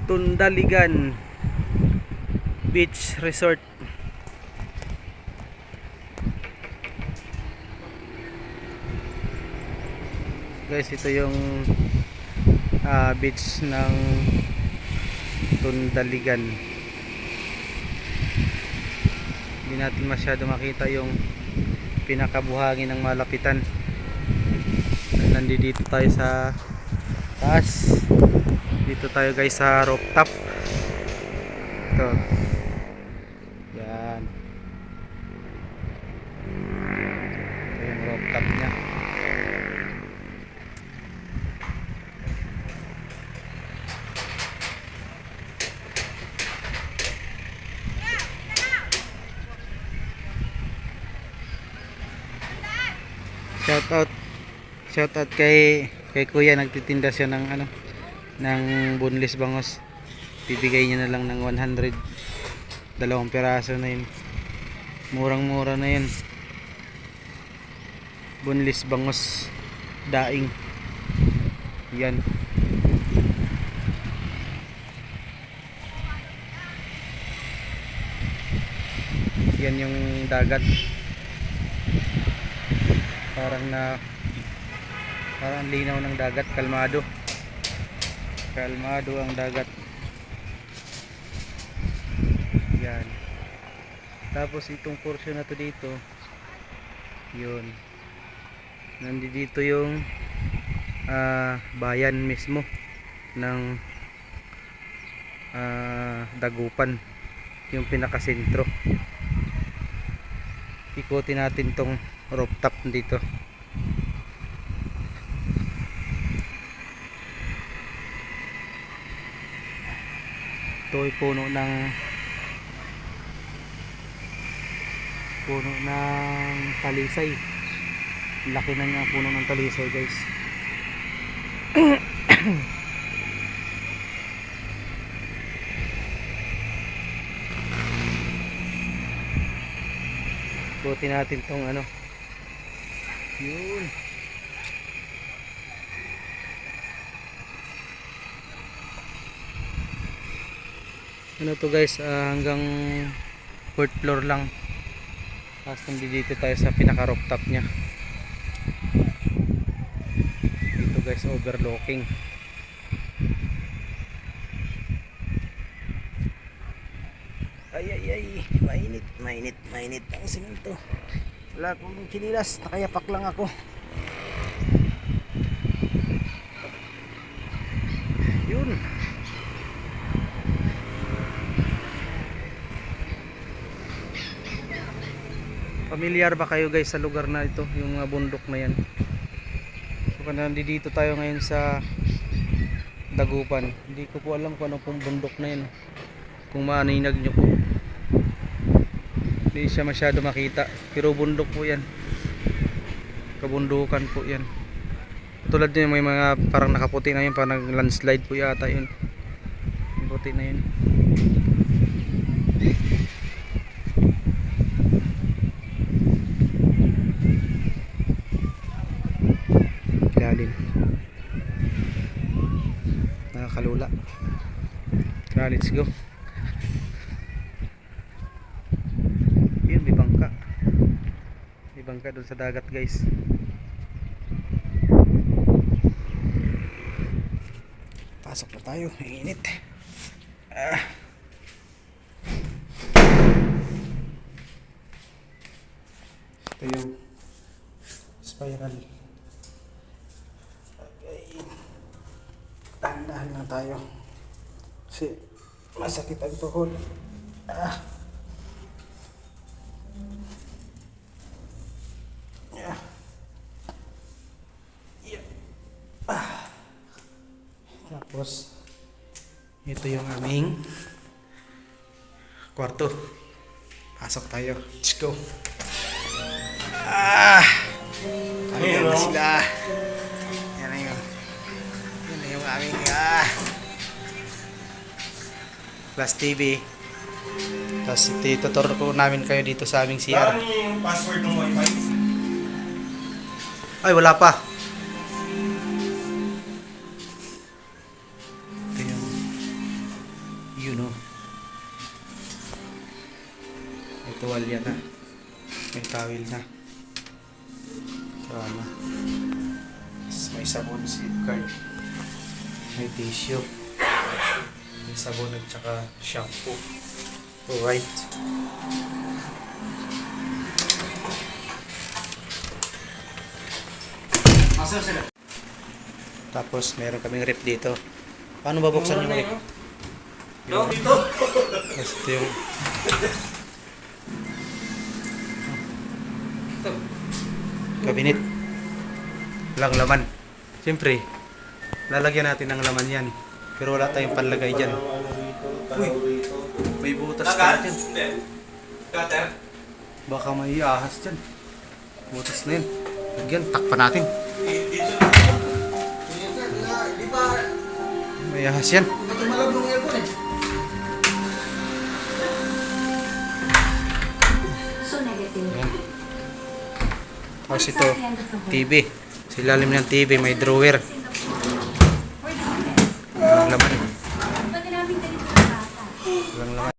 Tundaligan Beach Resort. Guys, ito yung beach ng Tundaligan. Hindi natin masyado makita yung pinakabuhangin ng malapitan. Nandito tayo sa taas. Dito tayo guys sa rooftop. Ito. Yan. Ito yung rooftop nya. Shout out kay kuya, nagtitinda siya ng ng boneless bangos. Bibigay niya na lang ng 100, 2 piraso na yun. Murang mura na yun. Boneless bangos daing. Yan. Yan yung dagat. Parang linaw ng dagat, kalmado ang dagat. Yan. Tapos itong portion na to dito, yun, nandito yung bayan mismo ng Dagupan, yung pinakasentro. Ikutin natin tong rooftop dito. Ito ay puno ng talisay. Laki na niya puno ng talisay guys. Buti natin tong yun. To guys, hanggang 4th floor lang. Tapos dito tayo sa pinaka rooftop nya. Dito guys, overlooking. Ay, mainit ang simento. Wala akong chinilas, nakayapak lang ako. Yun. Familiar ba kayo guys sa lugar na ito, yung bundok na yan? So nandito tayo ngayon sa Dagupan. Hindi ko po alam kung ano pong bundok na yan, kung maaninag nyo po. Hindi siya masyado makita, pero bundok po yan, kabundukan po yan. Tulad nyo may mga parang nakaputi na yun, parang landslide po yata yun, puti na yun. Lalim, nakakalula. Tara, let's go. Yun, may bangka doon sa dagat guys. Pasok na tayo, init. Ito yung spiral. Okay, dahan-dahan lang tayo kasi masakit ang tuhod. Tapos ito yung aming kwarto. Pasok tayo, let's go. Ayan na sila. Yan na yung aming Plus TV. Tapos ituturo ko namin kayo dito sa aming CR. Ano yung password ng wifi? Ay, wala pa. Ito yung Yun o. May tuwalya na. May towel na. Kama. May sabon, safeguard. May tissue. May sabon at saka shampoo. Alright. Tapos meron kaming rep dito. Paano babuksan yung rep? Dito. Yes, ito yung cabinet. Walang laman. Siyempre, lalagyan natin ng laman yan. Pero wala tayong panlagay dyan. Uy, may butas pa dyan. Cutter. Baka may ahas dyan. Butas na yun. Lagyan, takpan natin. May ahas yan. So negative. Yan. Tapos ito, TV. Sa ilalim ng TV, may drawer. Walang laman. Pwede namin ganito ng bata. Walang laman.